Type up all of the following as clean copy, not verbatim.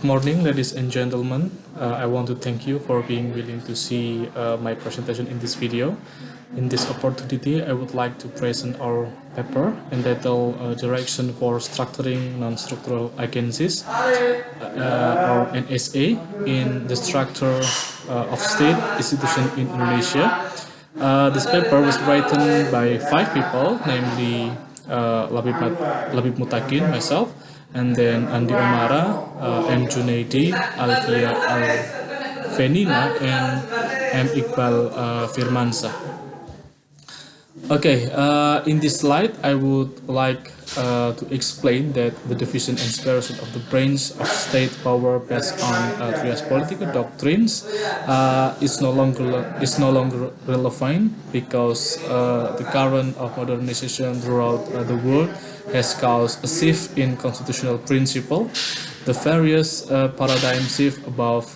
Good morning, ladies and gentlemen. I want to thank you for being willing to see my presentation in this video. In this opportunity, I would like to present our paper entitled Direction for Structuring Non-Structural Agencies, or NSA, in the Structure of State Institution in Indonesia. This paper was written by 5 people, namely Labib Muttaqin, myself, and then Andi Umara, M. Junaidi, Alfia Al-Fenina, and M. Iqbal Firmansyah. Okay, in this slide, I would like to explain that the division and separation of the branch of state power based on trias politica doctrines is no longer relevant because the current of modernization throughout the world has caused a shift in constitutional principle. The various paradigm shift above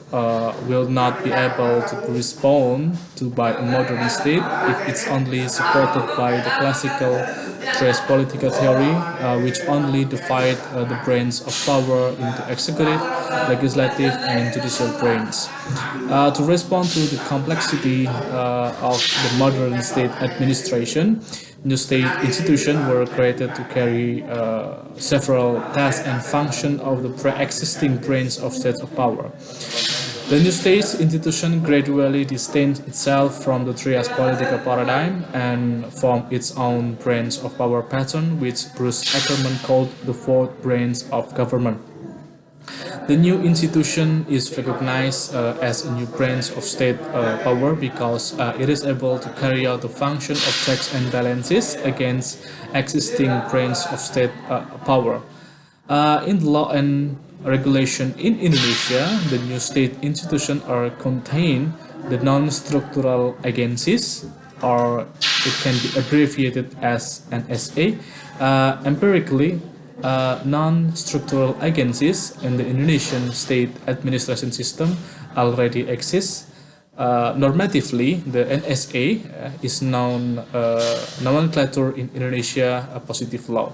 will not be able to be responded to by a modern state if it's only supported by the classical trias politica theory, which only divide the branches of power into executive, legislative, and judicial branches. To respond to the complexity of the modern state administration, new state institutions were created to carry several tasks and functions of the pre-existing branch of states of power. The new state institution gradually distanced itself from the trias politica paradigm and formed its own branch of power pattern, which Bruce Ackerman called the fourth branch of government. The new institution is recognized as a new branch of state power because it is able to carry out the function of checks and balances against existing branches of state power. In the law and regulation in Indonesia, the new state institutions are contained the non-structural agencies, or it can be abbreviated as NSA. Empirically, non-structural agencies in the Indonesian state administration system already exist. Normatively, the NSA is known nomenclature in Indonesia, a positive law,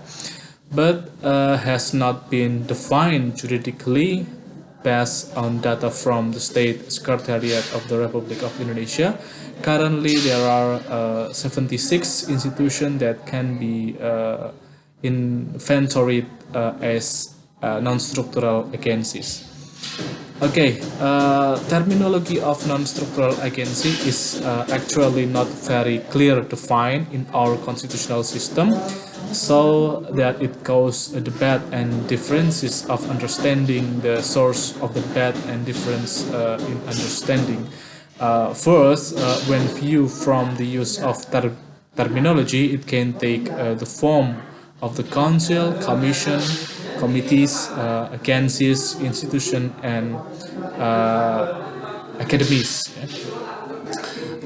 but has not been defined juridically based on data from the State Secretariat of the Republic of Indonesia. Currently, there are 76 institutions that can be inventoried as non-structural agencies. Okay, terminology of non-structural agency is actually not very clear defined in our constitutional system, so that it causes a debate and differences of understanding the source of the debate and difference in understanding. First, when viewed from the use of terminology, it can take the form of the council, commission, committees, agencies, institutions, and academies.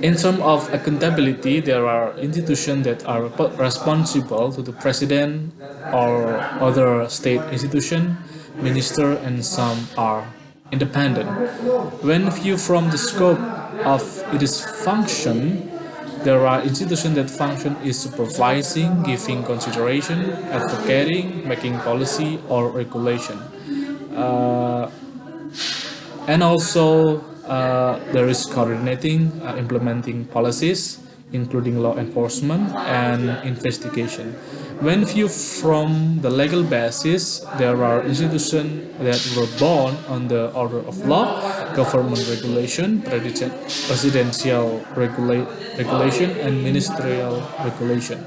In terms of accountability, there are institutions that are responsible to the president or other state institution, minister, and some are independent. When viewed from the scope of its function, there are institutions that function is supervising, giving consideration, advocating, making policy or regulation. And also there is coordinating, implementing policies, including law enforcement and investigation. When viewed from the legal basis, there are institutions that were born on the order of law, government regulation, presidential regulation, and ministerial regulation.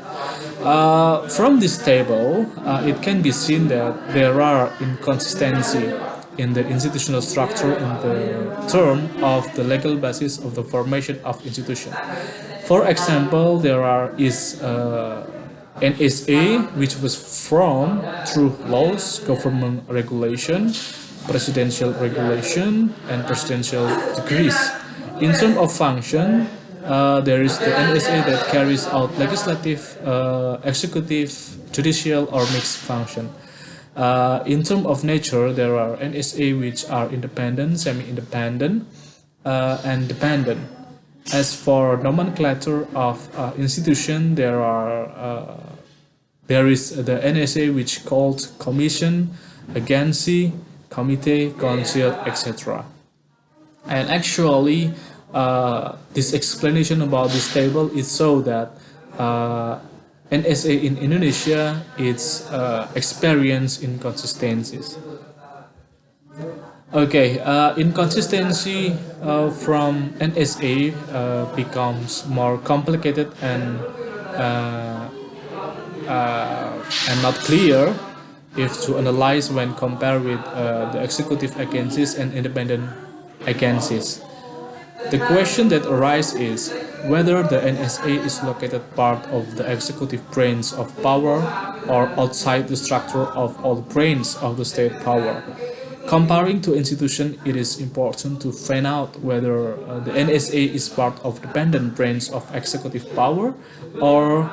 From this table, it can be seen that there are inconsistencies in the institutional structure in the term of the legal basis of the formation of institution. For example, there is NSA, which was formed through laws, government regulation, presidential regulation, and presidential decrees. In terms of function, there is the NSA that carries out legislative, executive, judicial, or mixed function. In terms of nature, there are NSA which are independent, semi-independent, and dependent. As for nomenclature of institution, there is the NSA which called commission, agency, committee, council, etc. And actually, this explanation about this table is so that NSA in Indonesia is experience inconsistencies. Okay, inconsistency from NSA becomes more complicated uh, and not clear if to analyze when compared with the executive agencies and independent agencies. The question that arises is whether the NSA is located part of the executive branch of power or outside the structure of all branches of the state power. Comparing two institutions, it is important to find out whether the NSA is part of dependent branch of executive power or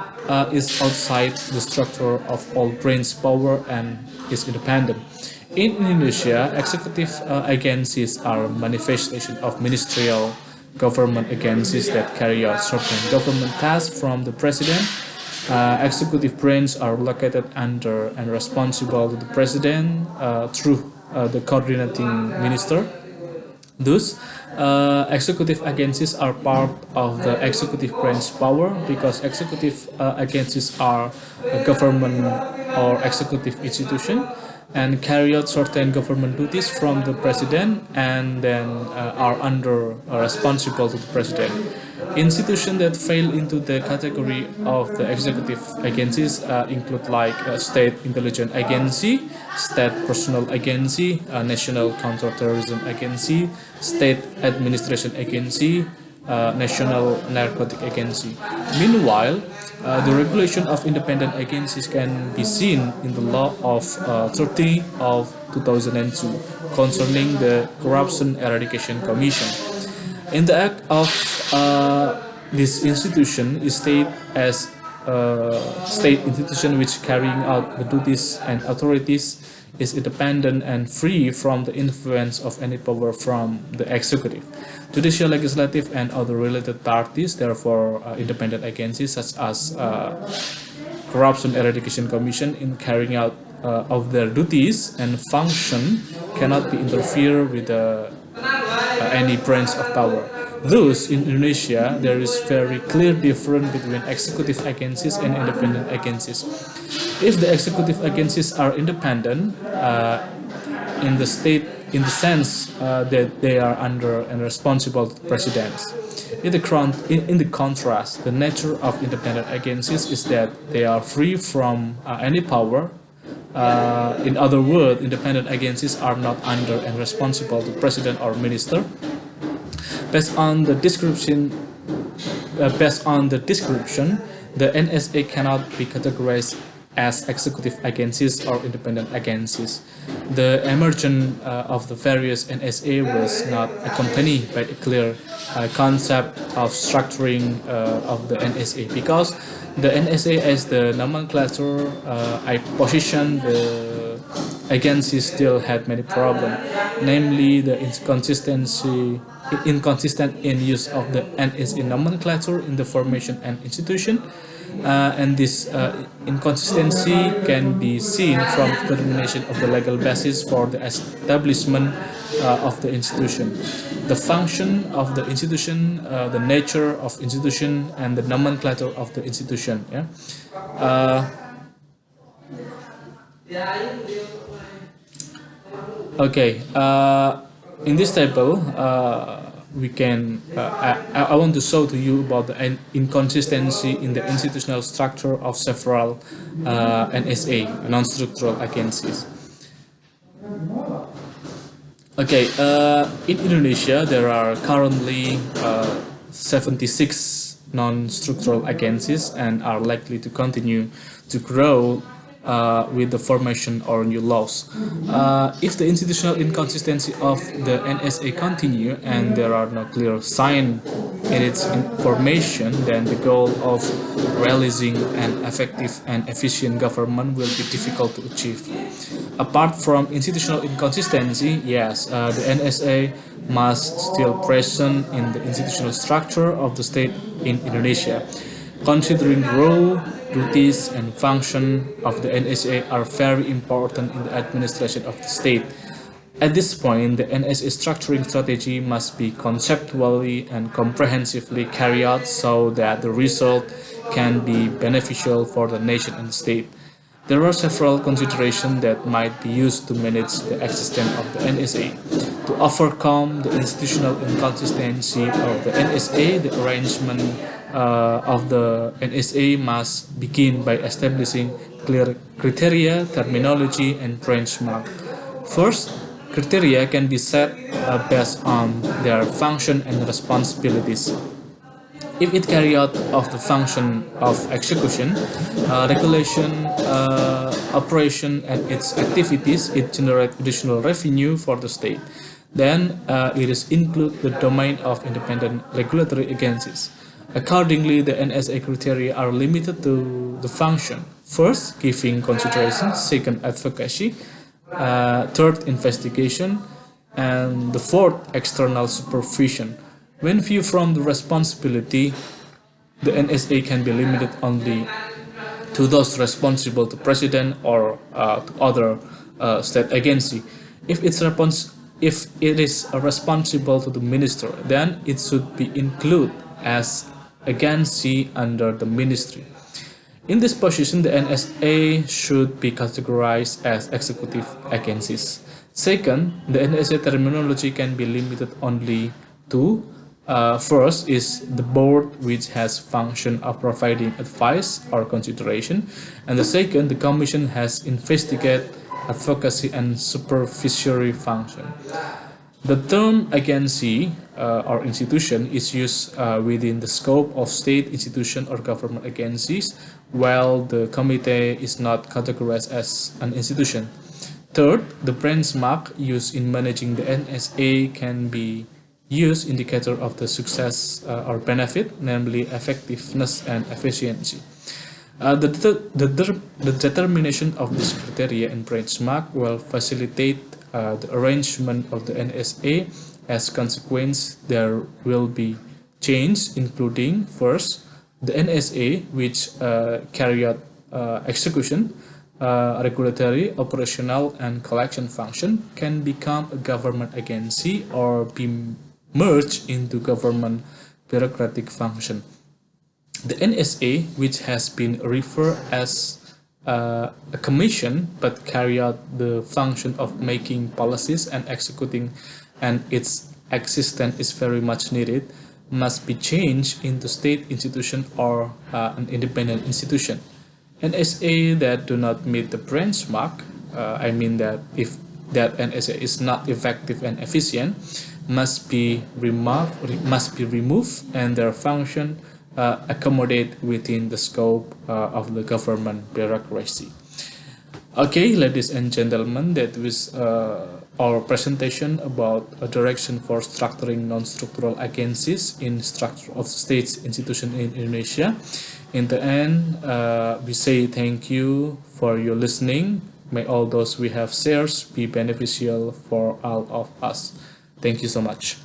is outside the structure of all branch power and is independent. In Indonesia, executive agencies are manifestation of ministerial government agencies that carry out certain government tasks from the president. Executive branch are located under and responsible to the president through the coordinating minister. Thus, executive agencies are part of the executive branch power because executive agencies are a government or executive institution and carry out certain government duties from the president and then are under responsible to the president. Institutions that fall into the category of the executive agencies include like state intelligence agency, state personnel agency, national counterterrorism agency, state administration agency, national narcotic agency. Meanwhile, the regulation of independent agencies can be seen in the law of 30 of 2002 concerning the Corruption Eradication Commission. In the act of this institution is stated as state institution which carrying out the duties and authorities is independent and free from the influence of any power from the executive, judicial, legislative, and other related parties. Therefore, independent agencies such as Corruption Eradication Commission in carrying out of their duties and function cannot be interfered with any branch of power. Thus, in Indonesia, there is very clear difference between executive agencies and independent agencies. If the executive agencies are independent, in the state, in the sense that they are under and responsible to the president. In the contrast, the nature of independent agencies is that they are free from any power. In other words, independent agencies are not under and responsible to president or minister. Based on the description, the NSA cannot be categorized as executive agencies or independent agencies. The emergence of the various NSA was not accompanied by a clear concept of structuring of the NSA because the NSA as the nomenclature I position the agency still had many problems, namely the inconsistent in use of the NSA nomenclature in the formation and institution, and this inconsistency can be seen from the determination of the legal basis for the establishment of the institution, the function of the institution, the nature of institution, and the nomenclature of the institution. Okay. In this table, we can. I want to show to you about the inconsistency in the institutional structure of several NSA, non-structural agencies. Okay, in Indonesia, there are currently 76 non-structural agencies and are likely to continue to grow with the formation or new laws. If the institutional inconsistency of the NSA continue and there are no clear sign in its formation, then the goal of realizing an effective and efficient government will be difficult to achieve. Apart from institutional inconsistency, yes, the NSA must still present in the institutional structure of the state in Indonesia. Considering role, duties, and function of the NSA are very important in the administration of the state. At this point, the NSA structuring strategy must be conceptually and comprehensively carried out so that the result can be beneficial for the nation and state. There are several considerations that might be used to manage the existence of the NSA. To overcome the institutional inconsistency of the NSA, the arrangement of the NSA must begin by establishing clear criteria, terminology, and benchmark. First, criteria can be set based on their function and responsibilities. If it carry out of the function of execution, regulation, operation, and its activities, it generates additional revenue for the state. Then it is include the domain of independent regulatory agencies. Accordingly, the NSA criteria are limited to the function. First, giving consideration. Second, advocacy. Third, investigation. And the fourth, external supervision. When viewed from the responsibility, the NSA can be limited only to those responsible to president or to other state agency. If it is responsible to the minister, then it should be included as agency under the ministry. In this position, the NSA should be categorized as executive agencies. Second, the NSA terminology can be limited only to first is the board, which has function of providing advice or consideration, and the second, the commission has investigate, advocacy, and supervisory function. The term agency or institution is used within the scope of state institution or government agencies, while the committee is not categorized as an institution. Third, the benchmark used in managing the NSA can be used indicator of the success or benefit, namely effectiveness and efficiency. The determination of this criteria in benchmark will facilitate the arrangement of the NSA. As consequence, there will be change, including first, the NSA, which carry out execution, regulatory, operational, and collection function, can become a government agency or be merged into government bureaucratic function. The NSA, which has been referred as a commission but carry out the function of making policies and executing, and its existence is very much needed, must be changed into state institution or an independent institution. NSA that do not meet the benchmark, I mean that if that NSA is not effective and efficient, must be removed, and their function accommodate within the scope of the government bureaucracy. Okay, ladies and gentlemen, that was our presentation about a direction for structuring non-structural agencies in structure of states institution in Indonesia. In the end, we say thank you for your listening. May all those we have shared be beneficial for all of us. Thank you so much.